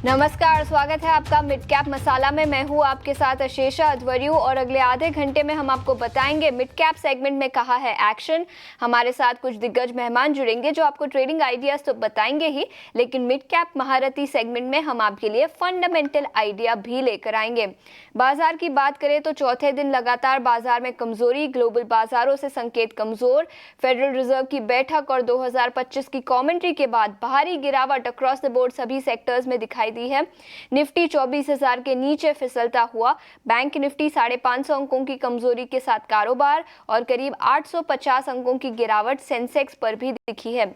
नमस्कार, स्वागत है आपका मिड कैप मसाला में। मैं हूं आपके साथ अशेषा अध्वर्यु और अगले आधे घंटे में हम आपको बताएंगे मिड कैप सेगमेंट में कहाँ है एक्शन। हमारे साथ कुछ दिग्गज मेहमान जुड़ेंगे जो आपको ट्रेडिंग आइडियाज तो बताएंगे ही, लेकिन मिड कैप महारथी सेगमेंट में हम आपके लिए फंडामेंटल आइडिया भी लेकर आएंगे। बाजार की बात करें तो चौथे दिन लगातार बाजार में कमजोरी, ग्लोबल बाजारों से संकेत कमजोर। फेडरल रिजर्व की बैठक और 2025 की कमेंट्री के बाद भारी गिरावट अक्रॉस द बोर्ड सभी सेक्टर्स में दिखाई दी है। निफ्टी 24,000 के नीचे फिसलता हुआ, बैंक निफ्टी 550 अंकों की कमजोरी के साथ कारोबार और करीब 850 अंकों की गिरावट सेंसेक्स पर भी दिखी है।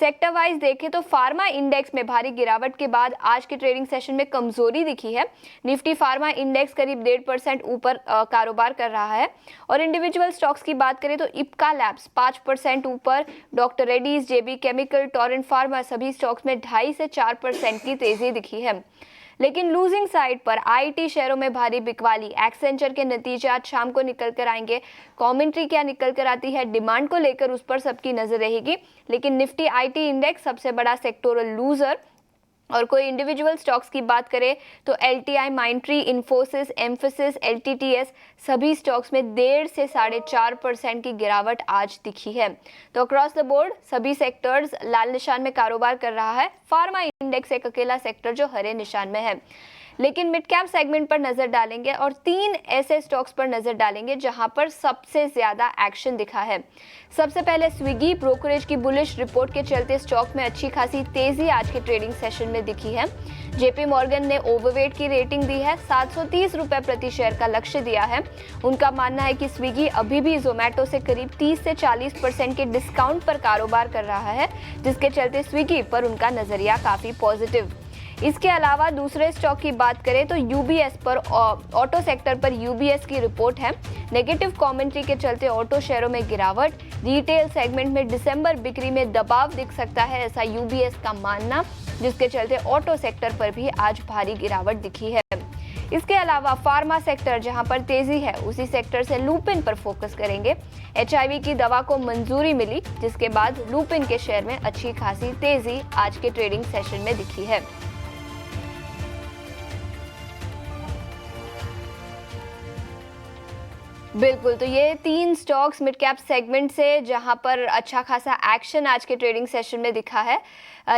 सेक्टर वाइज देखें तो फार्मा इंडेक्स में भारी गिरावट के बाद आज के ट्रेडिंग सेशन में कमजोरी दिखी है। निफ्टी फार्मा इंडेक्स करीब 1.5% ऊपर कारोबार कर रहा है और इंडिविजुअल स्टॉक्स की बात करें तो इप्का लैब्स 5% ऊपर, डॉक्टर रेड्डीज, जेबी केमिकल, टोरेंट फार्मा सभी स्टॉक्स में 2.5 से 4% की तेजी दिखी है। लेकिन लूजिंग साइड पर आईटी शेयरों में भारी बिकवाली। एक्सेंचर के नतीजे आज शाम को निकल कर आएंगे। कमेंट्री क्या निकल कर आती है डिमांड को लेकर, उस पर सबकी नजर रहेगी। लेकिन निफ्टी आईटी इंडेक्स सबसे बड़ा सेक्टोरल लूजर। और कोई इंडिविजुअल स्टॉक्स की बात करें तो एलटीआई, माइंट्री, इन्फोसिस, एम्फेसिस, एलटीटीएस सभी स्टॉक्स में 1.5 से 4.5% की गिरावट आज दिखी है। तो अक्रॉस द बोर्ड सभी सेक्टर्स लाल निशान में कारोबार कर रहा है। फार्मा इंडेक्स एक अकेला सेक्टर जो हरे निशान में है। लेकिन मिड कैप सेगमेंट पर नजर डालेंगे और 3 ऐसे स्टॉक्स पर नजर डालेंगे जहां पर सबसे ज्यादा एक्शन दिखा है। सबसे पहले स्विगी, ब्रोकरेज की बुलिश रिपोर्ट के चलते स्टॉक में अच्छी खासी तेजी आज के ट्रेडिंग सेशन में दिखी है। जेपी मॉर्गन ने ओवरवेट की रेटिंग दी है, 730 रुपए प्रति शेयर का लक्ष्य दिया है। उनका मानना है कि स्विगी अभी भी जोमेटो से करीब 30 से 40% के डिस्काउंट पर कारोबार कर रहा है, जिसके चलते स्विगी पर उनका नजरिया काफी पॉजिटिव। इसके अलावा दूसरे स्टॉक की बात करें तो यूबीएस पर, ऑटो सेक्टर पर यूबीएस की रिपोर्ट है। नेगेटिव कमेंट्री के चलते ऑटो शेयरों में गिरावट। रिटेल सेगमेंट में दिसंबर बिक्री में दबाव दिख सकता है, ऐसा यूबीएस का मानना, जिसके चलते ऑटो सेक्टर पर भी आज भारी गिरावट दिखी है। इसके अलावा फार्मा सेक्टर जहां पर तेजी है, उसी सेक्टर से लुपिन पर फोकस करेंगे। एचआईवी की दवा को मंजूरी मिली, जिसके बाद लुपिन के शेयर में अच्छी खासी तेजी आज के ट्रेडिंग सेशन में दिखी है। बिल्कुल, तो ये 3 स्टॉक्स मिड कैप सेगमेंट से जहां पर अच्छा खासा एक्शन आज के ट्रेडिंग सेशन में दिखा है।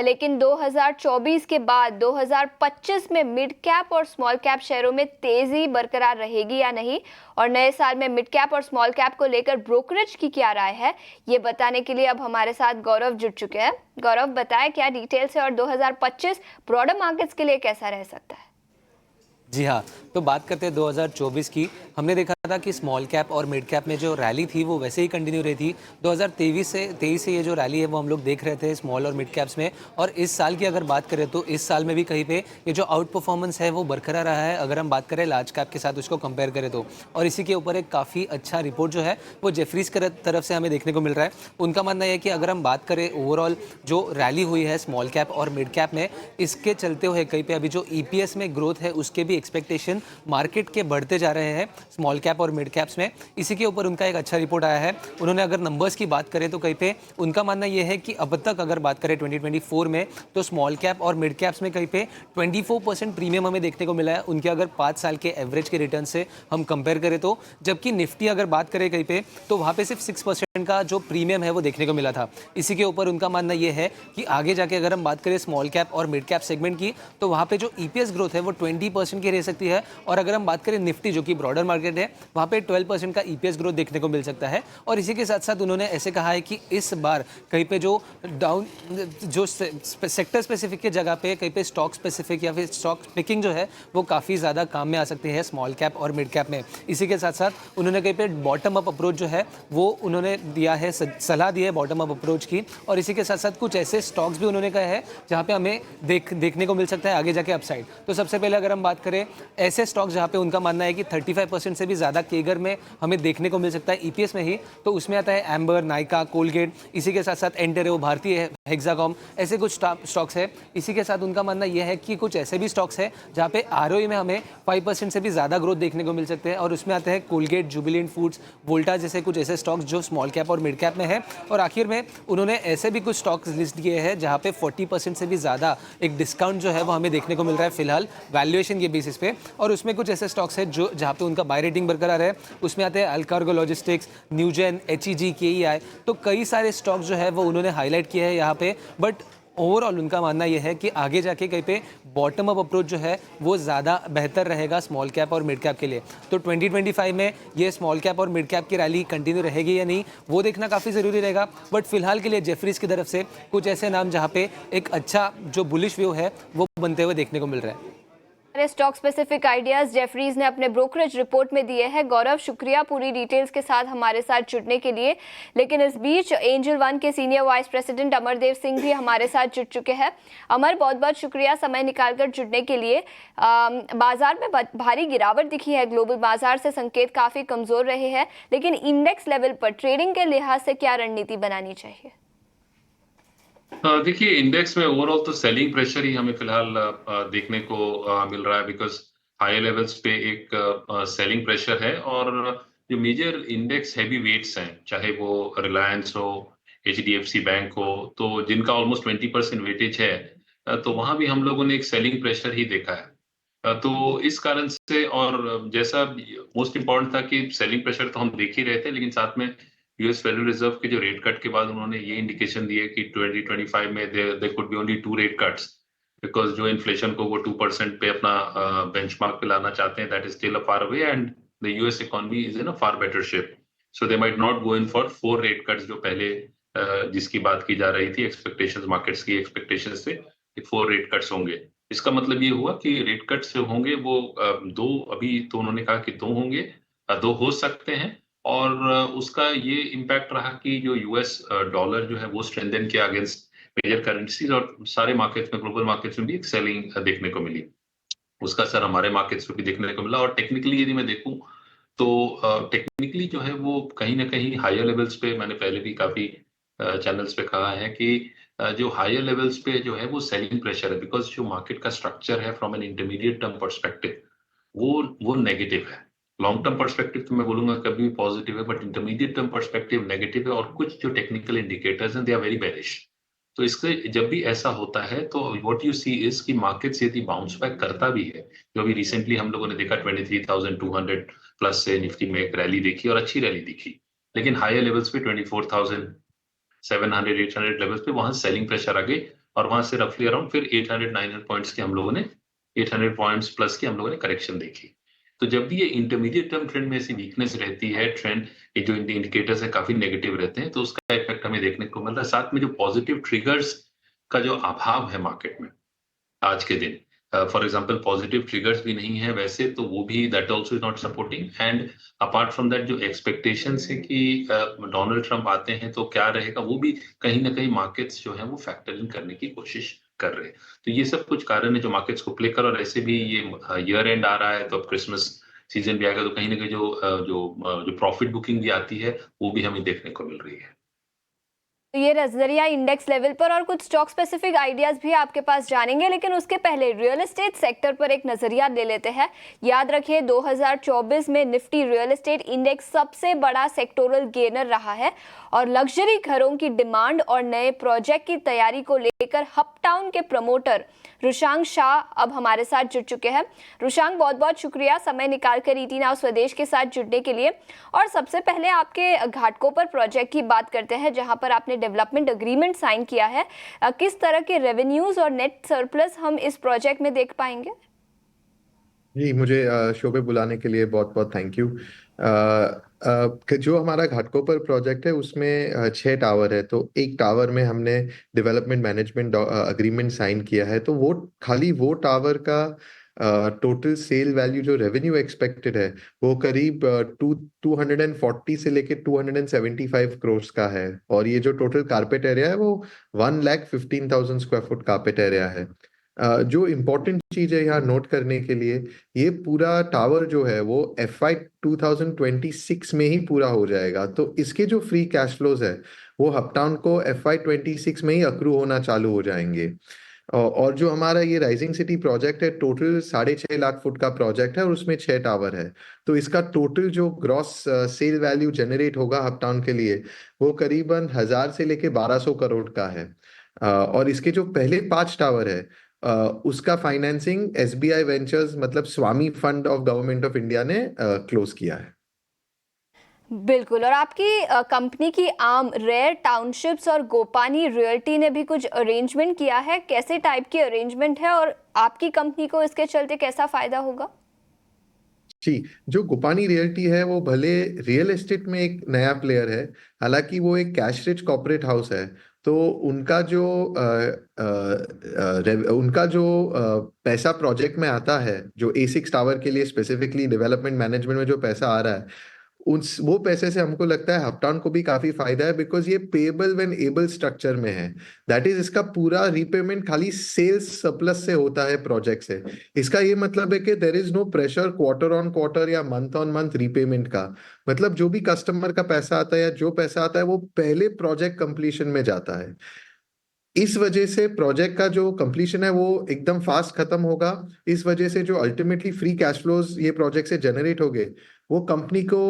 लेकिन 2024 के बाद 2025 में मिड कैप और स्मॉल कैप शेयरों में तेजी बरकरार रहेगी या नहीं, और नए साल में मिड कैप और स्मॉल कैप को लेकर ब्रोकरेज की क्या राय है, ये बताने के लिए अब हमारे साथ गौरव जुड़ चुके हैं। गौरव, बताएं क्या डिटेल्स है और 2025 ब्रॉडर मार्केट्स के लिए कैसा रह सकता है? जी हाँ, तो बात करते हैं 2024 की। हमने देखा था कि स्मॉल कैप और मिड कैप में जो रैली थी वो वैसे ही कंटिन्यू रही थी। 2023 से ये जो रैली है वो हम लोग देख रहे थे स्मॉल और मिड कैप्स में। और इस साल की अगर बात करें तो इस साल में भी कहीं पे ये जो आउट परफॉर्मेंस है वो बरकरार रहा है, अगर हम बात करें लार्ज कैप के साथ उसको कंपेयर करें तो। और इसी के ऊपर एक काफ़ी अच्छा रिपोर्ट जो है वो जेफरीज की तरफ से हमें देखने को मिल रहा है। उनका मानना है कि अगर हम बात करें ओवरऑल जो रैली हुई है स्मॉल कैप और मिड कैप में, इसके चलते हुए कहीं पे अभी जो ईपीएस में ग्रोथ है उसके भी एक्सपेक्टेशन मार्केट के बढ़ते जा रहे हैं स्मॉल कैप और मिड कैप्स में। इसी के ऊपर उनका एक अच्छा रिपोर्ट आया है। उन्होंने अगर नंबर्स की बात करें तो कहीं पे उनका मानना यह है कि अब तक अगर बात करें 2024 में तो स्मॉल कैप और मिड कैप्स में कहीं पे 24% प्रीमियम हमें देखने को मिला है उनके अगर 5 साल के एवरेज के रिटर्न से हम कंपेयर करें तो। जबकि निफ्टी अगर बात करें कहीं पे तो वहाँ पे सिर्फ 6% का जो प्रीमियम है वो देखने को मिला था। इसी के ऊपर उनका मानना यह है कि आगे जाके अगर हम बात करें स्मॉल कैप और मिड कैप सेगमेंट की तो वहाँ पे जो ईपीएस ग्रोथ है वो 20% की रह सकती है। और अगर हम बात करें निफ्टी जो कि ब्रॉडर मार्केट है वहाँ पे 12% का ईपीएस ग्रोथ देखने को मिल सकता है। और इसी के साथ साथ उन्होंने ऐसे कहा है कि इस बार कहीं पे जो डाउन जो सेक्टर स्पेसिफिक के जगह पे कहीं पे स्टॉक स्पेसिफिक या फिर स्टॉक पिकिंग जो है वो काफ़ी ज़्यादा काम में आ सकती है स्मॉल कैप और मिड कैप में। इसी के साथ साथ उन्होंने कहीं पे बॉटम अप अप्रोच जो है वो उन्होंने दिया है, सलाह दी है बॉटम अप अप्रोच की। और इसी के साथ साथ कुछ ऐसे स्टॉक्स भी उन्होंने कहा है जहाँ पे हमें देखने को मिल सकता है आगे जाके अपसाइड। तो सबसे पहले अगर हम बात करें ऐसे स्टॉक्स जहाँ पे उनका मानना है कि 35% से भी ज़्यादा केगर में हमें देखने को मिल सकता है ईपीएस में ही, तो उसमें आता है एम्बर, नाइका, कोलगेट, इसी के साथ साथ एंटेरो, भारतीय हेक्साकॉम, ऐसे कुछ स्टॉक्स है। इसी के साथ उनका मानना यह है कि कुछ ऐसे भी स्टॉक्स है जहाँ पे आरओई में हमें 5% से भी ज़्यादा ग्रोथ देखने को मिल सकते हैं। और उसमें आते हैं कोलगेट, जुबिलेंट फूड्स, वोल्टा जैसे कुछ ऐसे स्टॉक्स जो स्मॉल कैप और मिड कैप में है। और आखिर में उन्होंने ऐसे भी कुछ स्टॉक्स लिस्ट किए हैं जहाँ पे 40% से भी ज़्यादा एक डिस्काउंट जो है वो हमें देखने को मिल रहा है फिलहाल वैल्यूएशन के बेसिस पे। और उसमें कुछ ऐसे स्टॉक्स हैं जो जहाँ पे उनका बाय रेटिंग बरकरार है। उसमें आते हैं अल्कार्गो लॉजिस्टिक्स, न्यूजेन, HEG, KEI। तो कई सारे स्टॉक्स जो है वो उन्होंने हाईलाइट किए हैं यहाँ पे। बट ओवरऑल उनका मानना यह है कि आगे जाके कहीं पे बॉटम अप अप्रोच जो है वो ज़्यादा बेहतर रहेगा स्मॉल कैप और मिड कैप के लिए। तो 2025 में ये स्मॉल कैप और मिड कैप की रैली कंटिन्यू रहेगी या नहीं वो देखना काफ़ी ज़रूरी रहेगा। बट फिलहाल के लिए जेफरीज की तरफ से कुछ ऐसे नाम जहाँ पे एक अच्छा जो बुलिश व्यू है वो बनते हुए देखने को मिल रहा है। स्टॉक स्पेसिफिक आइडियाज जेफरीज ने अपने ब्रोकरेज रिपोर्ट में दिए हैं। गौरव, शुक्रिया पूरी डिटेल्स के साथ हमारे साथ जुड़ने के लिए। लेकिन इस बीच एंजल वन के senior vice president Amardev Singh भी हमारे साथ जुड़ चुके हैं। अमर, बहुत बहुत शुक्रिया समय निकालकर जुड़ने के लिए। बाजार में भारी गिरावट दिखी है, ग्लोबल बाजार से संकेत काफी कमजोर रहे हैं, लेकिन इंडेक्स लेवल पर ट्रेडिंग के लिहाज से क्या रणनीति बनानी चाहिए? देखिए, इंडेक्स में ओवरऑल तो सेलिंग प्रेशर ही हमें फिलहाल देखने को मिल रहा है, बिकॉज हाई लेवल्स पे एक सेलिंग प्रेशर है। और जो मेजर इंडेक्स हैवी वेट्स हैं, चाहे वो रिलायंस हो, HDFC बैंक हो, तो जिनका ऑलमोस्ट 20% वेटेज है, तो वहां भी हम लोगों ने एक सेलिंग प्रेशर ही देखा है। तो इस कारण से, और जैसा मोस्ट इम्पोर्टेंट था कि सेलिंग प्रेशर तो हम देख ही रहे थे, लेकिन साथ में यूएस फेडरल रिजर्व के जो रेट कट के बाद उन्होंने ये इंडिकेशन दिए कि 2025 में there could be only 2 rate cuts, because जो इन्फ्लेशन को वो 2% पे अपना बेंचमार्क पे लाना चाहते हैं, that is still a far away, and the US economy is in a far better shape. So they might not go in for 4 rate cuts, जो पहले जिसकी बात की जा रही थी, एक्सपेक्टेशंस, मार्केट्स की एक्सपेक्टेशंस से 4 रेट कट्स होंगे। इसका मतलब ये हुआ कि रेट कट्स जो होंगे वो दो, अभी तो उन्होंने कहा कि 2 होंगे, 2 हो सकते हैं। और उसका ये इम्पैक्ट रहा कि जो यूएस डॉलर जो है वो स्ट्रेंथन किया अगेंस्ट मेजर करेंसीज, और सारे मार्केट्स में, ग्लोबल मार्केट्स में भी एक सेलिंग देखने को मिली। उसका असर हमारे मार्केट्स पे भी देखने को मिला। और टेक्निकली यदि मैं देखूं तो टेक्निकली जो है वो कहीं ना कहीं हायर लेवल्स पे, मैंने पहले भी काफी चैनल्स पे कहा है कि जो हायर लेवल्स पे जो है वो सेलिंग प्रेशर है, बिकॉज जो मार्केट का स्ट्रक्चर है from an intermediate term perspective वो नेगेटिव है। लॉन्ग टर्म पर्सपेक्टिव तो मैं बोलूंगा कभी भी पॉजिटिव है, but intermediate term perspective negative है। और कुछ जो टेक्निकल इंडिकेटर्स हैं, दे आर वेरी बेरिश। तो इससे जब भी ऐसा होता है तो व्हाट यू सी इज कि मार्केट यदि बाउंस बैक करता भी है, जो अभी रिसेंटली हम लोगों ने देखा 23,200 प्लस से निफ्टी में एक रैली देखी, और अच्छी रैली दिखी, लेकिन हायर लेवल्स पे 24,700 800 लेवल्स पे वहां सेलिंग प्रेशर आ गई। और वहां से रफली अराउंड फिर 800 900 पॉइंट्स के हम लोगों ने 800 पॉइंट्स प्लस की हम लोगों ने करेक्शन देखी। तो जब भी ये इंटरमीडिएट टर्म ट्रेंड में ऐसी वीकनेस रहती है, ट्रेंड ये जो इंडिकेटर्स है काफी नेगेटिव रहते हैं, तो उसका इफेक्ट हमें देखने को मिल रहा है। साथ में जो पॉजिटिव ट्रिगर्स का जो अभाव है मार्केट में आज के दिन, फॉर एग्जांपल पॉजिटिव ट्रिगर्स भी नहीं है वैसे, तो वो भी that also is not supporting. And apart from that जो एक्सपेक्टेशंस है कि डोनाल्ड ट्रंप आते हैं तो क्या रहेगा, वो भी कहीं ना कहीं मार्केट्स जो है वो फैक्टर इन करने की कोशिश कर रहे हैं। तो ये सब कुछ कारण है जो मार्केट्स को प्ले कर। और ऐसे भी ये ईयर एंड आ रहा है, तो अब क्रिसमस सीजन भी आएगा, तो कहीं ना कहीं जो प्रॉफिट बुकिंग भी आती है वो भी हमें देखने को मिल रही है। तो ये नजरिया इंडेक्स लेवल पर, और कुछ स्टॉक स्पेसिफिक आइडियाज भी आपके पास जानेंगे, लेकिन उसके पहले रियल एस्टेट सेक्टर पर एक नजरिया ले लेते हैं। याद रखिए 2024 में निफ्टी रियल एस्टेट इंडेक्स सबसे बड़ा सेक्टोरल गेनर रहा है, और लग्जरी घरों की डिमांड और नए प्रोजेक्ट की तैयारी को लेकर हपटाउन के प्रमोटर रुशांक शाह अब हमारे साथ जुड़ चुके हैं। रुशांक, बहुत बहुत शुक्रिया समय निकालकर ईटी नाउ स्वदेश के साथ जुड़ने के लिए। और सबसे पहले आपके घाटकोपर प्रोजेक्ट की बात करते हैं, जहां पर आपने डेवलपमेंट एग्रीमेंट साइन किया है। किस तरह के रेवेन्यूज और नेट सरप्लस हम इस प्रोजेक्ट में देख पाएंगे? जी, मुझे शो पे बुलाने के लिए बहुत बहुत थैंक यू। जो हमारा घाटकोपर प्रोजेक्ट है उसमें 6 टावर है। तो एक टावर में हमने डेवलपमेंट मैनेजमेंट अग्रीमेंट साइन किया है। तो वो खाली वो टावर का टोटल सेल वैल्यू जो रेवेन्यू एक्सपेक्टेड है वो करीब 240 से लेके 275 करोड़ का है। और ये जो टोटल कारपेट एरिया है वो 1,15,000 स्क्वायर फुट कारपेट एरिया है। जो इम्पोर्टेंट चीज है यहाँ नोट करने के लिए, ये पूरा टावर जो है वो FY 2026 में ही पूरा हो जाएगा। तो इसके जो फ्री कैश फ्लोज है वो हपटाउन को FY 26 में ही अक्रू होना चालू हो जाएंगे। और जो हमारा ये राइजिंग सिटी प्रोजेक्ट है, टोटल 6.5 लाख फुट का प्रोजेक्ट है और उसमें 6 टावर है। तो इसका टोटल जो ग्रॉस सेल वैल्यू जनरेट होगा अपटाउन के लिए, वो करीबन 1,000 से लेके 1,200 करोड़ का है। और इसके जो पहले 5 टावर है, उसका फाइनेंसिंग एसबीआई वेंचर्स, मतलब Swami fund of Government of India ने क्लोज किया है। बिल्कुल। और आपकी कंपनी की आर्म रेयर टाउनशिप्स और गोपानी रियल्टी ने भी कुछ अरेंजमेंट किया है। कैसे टाइप की अरेंजमेंट है और आपकी कंपनी को इसके चलते कैसा फायदा होगा? जी, जो गोपानी रियल्टी है वो भले रियल एस्टेट में एक नया प्लेयर है, हालांकि वो एक कैश रिच कॉर्पोरेट हाउस है। तो उनका जो पैसा प्रोजेक्ट में आता है, जो A6 टावर के लिए स्पेसिफिकली डेवलपमेंट मैनेजमेंट में जो पैसा आ रहा है, उस वो पैसे से हमको लगता है अपटाउन को भी काफी फायदा है, बिकॉज ये पेएबल व्हेन एबल स्ट्रक्चर में है। दैट इज, इसका पूरा रीपेमेंट खाली सेल्स सरप्लस से होता है प्रोजेक्ट से। इसका ये मतलब है कि there is no pressure quarter on quarter या मंथ ऑन मंथ रीपेमेंट का। मतलब जो भी कस्टमर का पैसा आता है या जो पैसा आता है वो पहले प्रोजेक्ट कंप्लीशन में जाता है। इस वजह से प्रोजेक्ट का जो कंप्लीशन है वो एकदम फास्ट खत्म होगा। इस वजह से जो अल्टीमेटली फ्री कैश फ्लोज ये प्रोजेक्ट से जनरेट होंगे, वो कंपनी को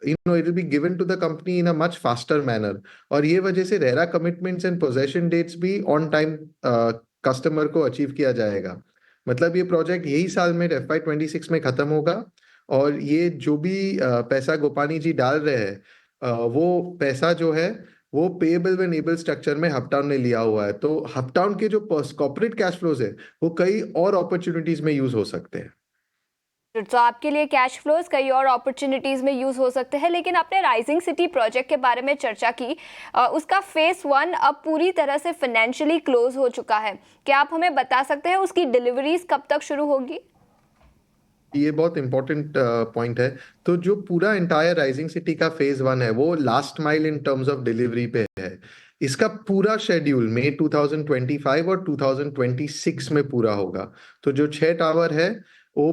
it will be given to the company in a much faster manner. और ये वजह से RERA commitments and possession dates भी ऑन टाइम कस्टमर को अचीव किया जाएगा। मतलब ये प्रोजेक्ट यही साल में FY 26 में खत्म होगा। और ये जो भी पैसा गोपानी जी डाल रहे हैं, वो पैसा जो है वो पेएबल व्हेन एबल स्ट्रक्चर में हपटाउन ने लिया हुआ है। तो हपटाउन के जो कॉर्पोरेट कैश फ्लोज है वो कई और अपॉर्चुनिटीज में यूज हो सकते हैं। तो आपके लिए कैश फ्लोज कई और अपॉर्चुनिटीज में यूज हो सकते हैं। लेकिन आपने राइजिंग सिटी प्रोजेक्ट के बारे में चर्चा की, उसका फेज 1 अब पूरी तरह से फाइनेंशियली क्लोज हो चुका है। क्या आप हमें बता सकते हैं उसकी डिलीवरीज कब तक शुरू होगी? ये बहुत इंपॉर्टेंट पॉइंट है। तो जो पूरा एंटायर राइजिंग सिटी का फेज 1 है वो last mile in terms of delivery पे है। इसका पूरा शेड्यूल मई 2025 और 2026 में पूरा होगा। तो जो 6 टावर है वो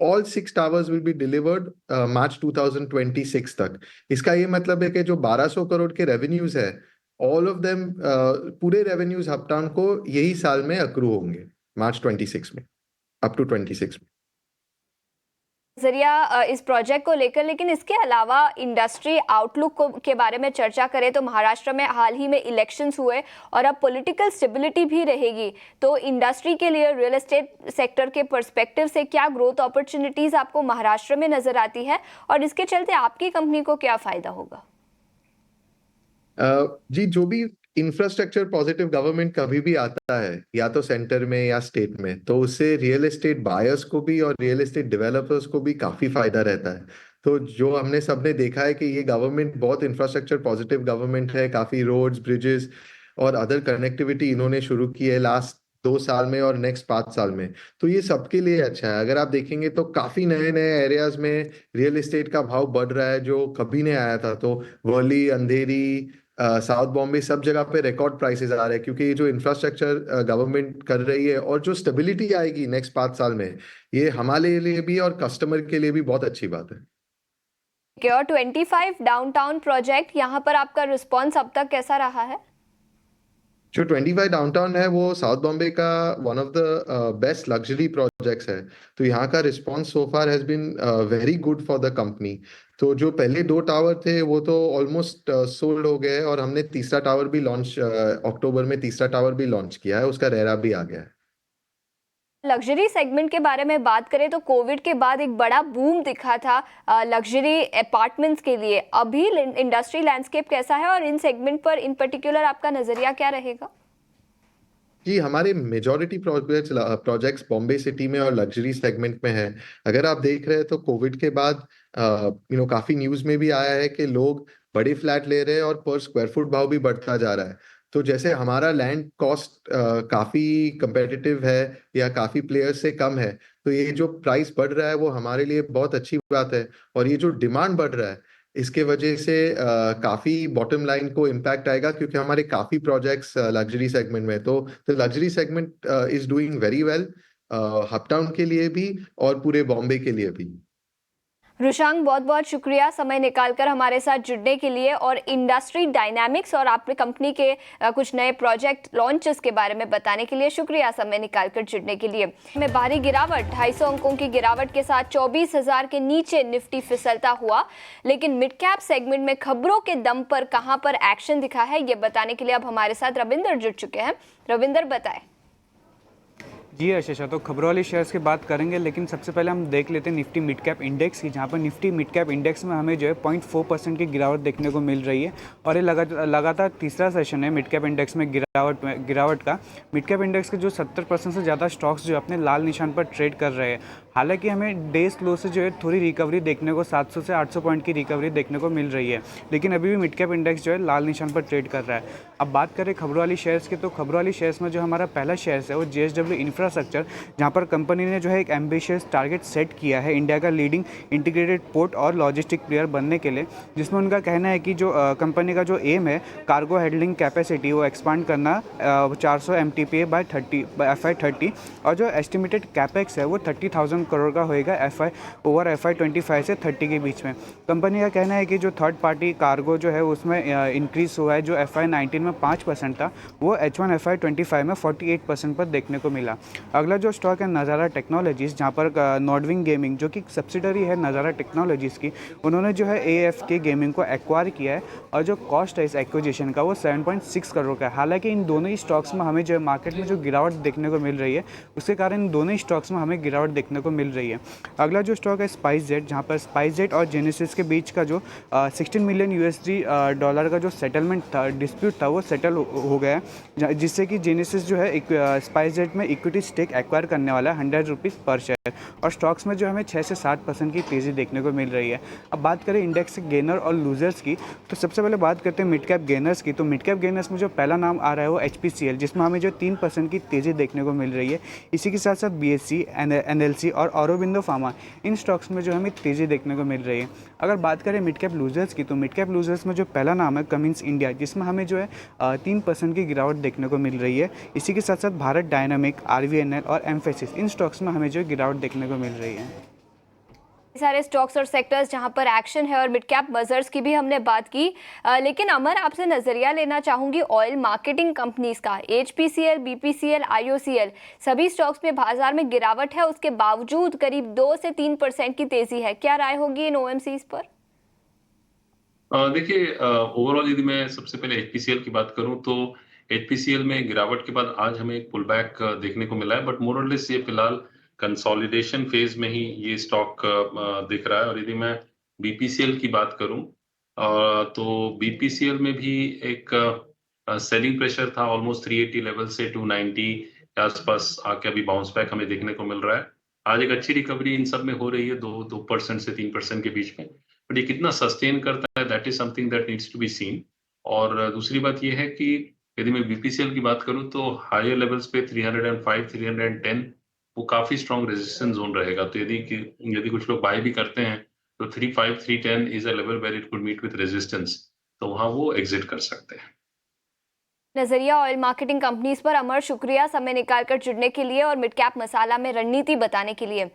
all 6 towers will be delivered March 2026 तक। इसका ये मतलब है कि जो 1,200 करोड़ के रेवेन्यूज है, ऑल ऑफ देम, पूरे रेवेन्यूज अपटाउन को यही साल में अक्रू होंगे, मार्च 26 में, अप टू 26 में। नजरिया इस प्रोजेक्ट को लेकर। लेकिन इसके अलावा इंडस्ट्री आउटलुक को के बारे में चर्चा करें तो महाराष्ट्र में हाल ही में इलेक्शंस हुए और अब पॉलिटिकल स्टेबिलिटी भी रहेगी। तो इंडस्ट्री के लिए रियल एस्टेट सेक्टर के पर्सपेक्टिव से क्या ग्रोथ अपॉर्चुनिटीज आपको महाराष्ट्र में नजर आती है और इसके चलते आपकी कंपनी को क्या फायदा होगा? जी, जो भी इंफ्रास्ट्रक्चर पॉजिटिव गवर्नमेंट कभी भी आता है, या तो सेंटर में या स्टेट में, तो उससे रियल एस्टेट बायर्स को भी और रियल एस्टेट डेवलपर्स को भी काफी फायदा रहता है। तो जो हमने सबने देखा है कि ये गवर्नमेंट बहुत इंफ्रास्ट्रक्चर पॉजिटिव गवर्नमेंट है। काफी रोड्स, ब्रिजेस और अदर कनेक्टिविटी इन्होंने शुरू की है लास्ट 2 साल में और नेक्स्ट 5 साल में। तो ये सबके लिए अच्छा है। अगर आप देखेंगे तो काफी नए नए एरियाज में रियल एस्टेट का भाव बढ़ रहा है जो कभी नहीं आया था। तो वर्ली, अंधेरी, साउथ बॉम्बे, सब जगह पे रिकॉर्ड प्राइसेस आ रहे हैं, क्योंकि ये जो इंफ्रास्ट्रक्चर गवर्नमेंट कर रही है और जो स्टेबिलिटी आएगी नेक्स्ट 5 साल में, ये हमारे लिए भी और कस्टमर के लिए भी बहुत अच्छी बात है। और 25 डाउनटाउन प्रोजेक्ट, यहाँ पर आपका रिस्पॉन्स अब तक कैसा रहा है? जो 25 डाउनटाउन है वो साउथ बॉम्बे का one of the best luxury projects है। तो यहाँ का response so far has been very good for the company. तो जो पहले 2 टावर थे वो तो ऑलमोस्ट सोल्ड हो गए, और हमने तीसरा टावर भी लॉन्च, अक्टूबर में तीसरा टावर भी लॉन्च किया है, उसका रेरा भी आ गया है। लग्जरी सेगमेंट के बारे में बात करें तो कोविड के बाद एक बड़ा बूम दिखा था लग्जरी अपार्टमेंट्स के लिए। अभी इंडस्ट्री लैंडस्केप कैसा है और इन सेगमेंट पर इन पर्टिकुलर आपका नजरिया क्या रहेगा? जी, हमारे मेजॉरिटी प्रोजेक्ट्स बॉम्बे सिटी में और लग्जरी सेगमेंट में है। अगर आप देख रहे हैं तो कोविड के बाद काफी न्यूज में भी आया है कि लोग बड़े फ्लैट ले रहे हैं और पर स्क्वायर फुट भाव भी बढ़ता जा रहा है। तो जैसे हमारा लैंड कॉस्ट काफी कंपेटिटिव है या काफी प्लेयर्स से कम है, तो ये जो प्राइस बढ़ रहा है वो हमारे लिए बहुत अच्छी बात है। और ये जो डिमांड बढ़ रहा है, इसके वजह से काफी बॉटम लाइन को इम्पैक्ट आएगा, क्योंकि हमारे काफी प्रोजेक्ट्स लग्जरी सेगमेंट में है। तो luxury segment is doing very well, Hubtown के लिए भी और पूरे बॉम्बे के लिए भी। रुशांक, बहुत बहुत शुक्रिया समय निकालकर हमारे साथ जुड़ने के लिए और इंडस्ट्री डायनामिक्स और आपने कंपनी के कुछ नए प्रोजेक्ट लॉन्चेस के बारे में बताने के लिए शुक्रिया समय निकालकर जुड़ने के लिए। में भारी गिरावट, 250 अंकों की गिरावट के साथ 24,000 के नीचे निफ्टी फिसलता हुआ, लेकिन मिड कैप सेगमेंट में खबरों के दम पर कहां पर एक्शन दिखा है ये बताने के लिए अब हमारे साथ रविंदर जुड़ चुके हैं। रविंदर, बताएं। जी आशीषा, तो खबरों वाली शेयर्स की बात करेंगे, लेकिन सबसे पहले हम देख लेते हैं निफ्टी मिड कैप इंडेक्स की, जहां पर निफ्टी मिड कैप इंडेक्स में हमें जो है 0.4% की गिरावट देखने को मिल रही है और ये लगातार तीसरा सेशन है मिड कैप इंडेक्स में गिरावट का। मिड कैप इंडेक्स के जो 70% से ज़्यादा स्टॉक्स जो अपने लाल निशान पर ट्रेड कर रहे हैं। हालांकि हमें डेज लो से जो है थोड़ी रिकवरी देखने को 700 से 800 पॉइंट की रिकवरी देखने को मिल रही है, लेकिन अभी भी मिड कैप इंडेक्स जो है लाल निशान पर ट्रेड कर रहा है। अब बात करें खबरों वाली शेयर्स की, तो खबरों वाली शेयर्स में जो हमारा पहला शेयर्स है वो JSW इंफ्रास्ट्रक्चर, जहां पर कंपनी ने जो है एक एम्बिशियस टारगेट सेट किया है इंडिया का लीडिंग इंटीग्रेटेड पोर्ट और लॉजिस्टिक प्लेयर बनने के लिए, जिसमें उनका कहना है कि जो कंपनी का जो एम है कार्गो हैंडलिंग कैपेसिटी वो एक्सपांड करना 400 MTPA बाय FY30 और जो एस्टिमेटेड कैपेक्स है वो 30,000 करोड़ का होएगा FY 25 से 30 के बीच में। कंपनी का कहना है कि जो थर्ड पार्टी कार्गो जो है उसमें इंक्रीज हुआ है, जो FY19 में 5% था वो H1 FY25 में 48% पर देखने को मिला। अगला जो स्टॉक है नज़ारा टेक्नोलॉजीज़, जहाँ पर नॉर्डविंग गेमिंग जो कि सब्सिडरी है नज़ारा टेक्नोलॉजीज़ की, उन्होंने जो है AFK गेमिंग को एक्वायर किया है और जो कॉस्ट है इस एक्विजिशन का वो 7.6 करोड़ का है। हालांकि इन दोनों ही स्टॉक्स में हमें जो है मार्केट में जो गिरावट देखने को मिल रही है, उसके कारण इन दोनों ही स्टॉक्स में हमें गिरावट देखने को मिल रही है। अगला जो स्टॉक है स्पाइसजेट, जहाँ पर स्पाइसजेट और जेनेसिस के बीच का जो 16 मिलियन USD डॉलर का जो सेटलमेंट था, डिस्प्यूट था, वो सेटल हो गया है, जिससे कि जेनेसिस जो है स्पाइसजेट में इक्विटी स्टेक एक्वायर करने वाला है 100 रुपीज़ पर शेयर और स्टॉक्स में जो हमें 6 से 7% की तेज़ी देखने को मिल रही है। अब बात करें इंडेक्स के गेनर और लूजर्स की, तो सबसे पहले बात करते हैं मिड कैप गेनर्स की। तो मिड कैप गेनर्स में जो पहला नाम आ रहा है वो HPCL, जिसमें हमें जो 3% की तेज़ी देखने को मिल रही है। इसी के साथ साथ BSE, NLC और ऑरोबिंदो फार्मा, इन स्टॉक्स में जो हमें तेज़ी देखने को मिल रही है। अगर बात करें मिड कैप लूजर्स की, तो मिड कैप लूजर्स में जो पहला नाम है कमिंस इंडिया, जिसमें हमें जो है 3% की गिरावट देखने को मिल रही है। इसी के साथ साथ भारत डायनामिक, RVNL और एम्फेसिस, इन स्टॉक्स में हमें जो गिरावट देखने को मिल रही है। सारे स्टॉक्स और सेक्टर्स जहां पर एक्शन है और मिड कैप मेजर्स की भी हमने बात की, लेकिन अमर, आपसे नजरिया लेना चाहूंगी ऑयल मार्केटिंग कंपनीज का। HPCL, BPCL, IOCL सभी स्टॉक्स में बाजार में गिरावट है, उसके बावजूद करीब 2 से 3% की तेजी है। क्या राय होगी इन OMCs पर? देखिए, ओवरऑल यदि मैं सबसे पहले HPCL की बात करूं तो HPCL में गिरावट के बाद आज हमें एक पुल बैक देखने को मिला है, बट मोर और लेस ये फिलहाल कंसोलिडेशन फेज में ही ये स्टॉक दिख रहा है। और यदि मैं BPCL की बात करूं तो BPCL में भी एक सेलिंग प्रेशर था, ऑलमोस्ट 380 लेवल से 290 के आसपास आके अभी बाउंस बैक हमें देखने को मिल रहा है। आज एक अच्छी रिकवरी इन सब में हो रही है, 2% से 3% के बीच में, बट ये कितना सस्टेन करता है that is something that needs to be seen. और दूसरी बात ये है कि यदि मैं BPCL की बात करूं तो हायर लेवल्स पे 305 310 वो काफी स्ट्रॉन्ग रेजिस्टेंस जोन रहेगा। तो यदि कुछ लोग बाय भी करते हैं तो 35 310 is a level where it could meet with resistance, तो वहां वो एग्जिट कर सकते हैं। नजरिया ऑयल मार्केटिंग कंपनीज पर अमर, शुक्रिया समय निकालकर जुड़ने के लिए और मिड कैप मसाला में रणनीति बताने के लिए।